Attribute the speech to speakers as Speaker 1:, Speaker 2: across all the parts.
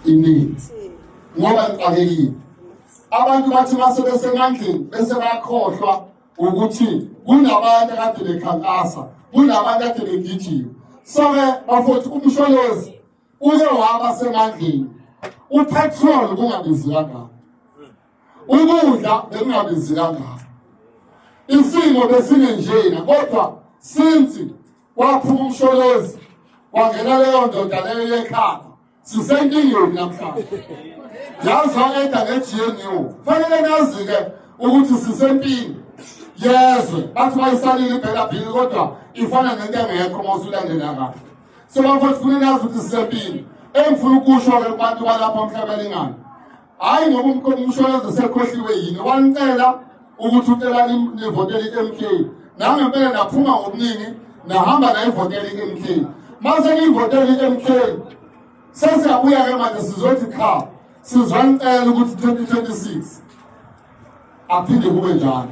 Speaker 1: inini ngoba ngixakekile. Abantu bathi mase besemandleni bese bayakhohlwa ukuthi kunabantu akade bekhankasa, kunabantu akade begijima. So-ke bafowethu umsholozi uke waba semandleni, upetrol kungabizi kangako, ukudla bekungabizi kangako, isimo besinenjena. Kodwa since waphuma umsholozi wangena leyo ndoda leyo yekhaya, sisenkingeni namhlanje. Yazwakeda nge-GNU, fanele nazi-ke ukuthi sisempini yezwe. Bathi bayisalile ibhekabhili kodwa ifana nento engekho uma usulandela kahle. So bafowethu funa nazi ukuthi sisempini. Engifuna ukusho-ke kubantu balapha emhlabeni ngani, hhayi ngoba umsholozi esekhohliwe yini, wanicela ukuthi ucela nivotele i-MK. Nangempela naphuma ngobuningi nahamba nayivotele i-MK. Mase niyivotele i-MK sesiyabuya-ke manje sizothi cha sizwanicela ukuthi 2026 aphinde kube njalo.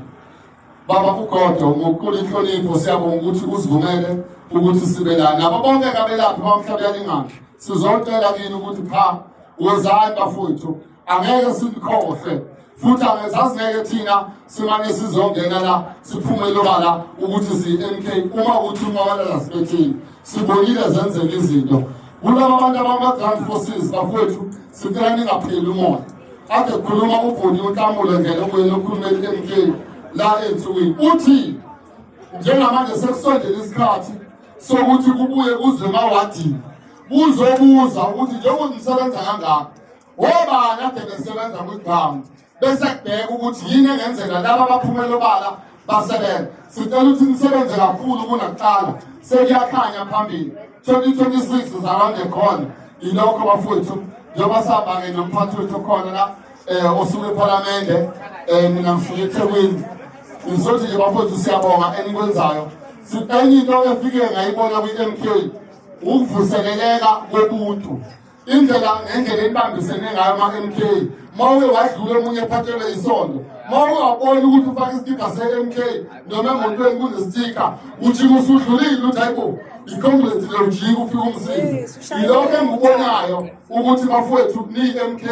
Speaker 1: Baba uGodo ngokukhulu inhlonipho siyabonga ukuthi usivumele ukuthi sibe la nabo bonke kabelaphi bamhlabeni ngani. Sizocela kini ukuthi cha wozani bafowethu, angeke sikhohle futhi angeke thina simane sizongena la siphumele obala ukuthi si-MK uma uthi umawala sibethini sibonile zenzeka izinto. Kulaba abantu abama-Ground Forces bafowethu sicela ningapheli umoya. Ade kukhuluma ubhodi uNhlamulo ngeke ubuyele ukhulumeli i-MK la ensukwini. Uthi njengamanje sekusondela isikhathi sokuthi kubuye kuzwe emawadini kuzobuza ukuthi njengoba nisebenza kangaka obani ade besebenza kwiGramu bese kubheka ukuthi yini engenzeka laba abaphumela obala basebenza. Sicela ukuthi nisebenze kakhulu kunakuqala, sekuyakhanya phambili. 2026 is around the corner. Ilokho bafowethu njengoba sihamba-ke nomphathi wethu khona la osuke ePhalamende, mina ngisuke eThekwini. Ngizothi nje bafowethu siyabonga enikwenzayo. Enye into efike ngayibona kwi-MK ukuvuseleleka kobuntu, indlela ngendlela enibambisene ngayo ama-MK. Mawuke wadlula omunye ephathelwe isondo, mawuke wabona ukuthi ufake isitika se-MK noma emotweni kunestika ujike usudlulile uthi hayibo i-Congress le ujike ufike umsizi. Yilokho engikubonayo ukuthi bafowethu ni-MK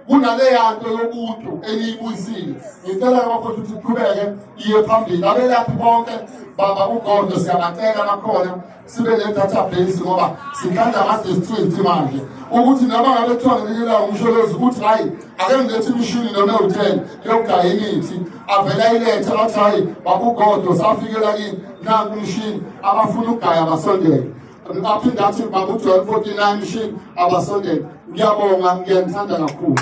Speaker 1: kunaleya nto yobuntu eniyibuyisile. Ngicela bafowethu ukuthi siqhubeke iye phambili. Abelaphi bonke baba uGodo siyabacela bakhona sibe ne-database ngoba sikhanda ama-district manje ukuthi noma ngabe kuthiwa ngelikela umsholozi ukuthi hayi ake ngilethe imishini noma ewu-10 yokugaya imithi, avela ilethe athi hayi baba uGodo safikela kini nanku umshini, abafuna ukugaya abasondele. Aphinde athi baba uJoel 49 mshini abasondele. Ngiyabonga, ngiyanithanda kakhulu.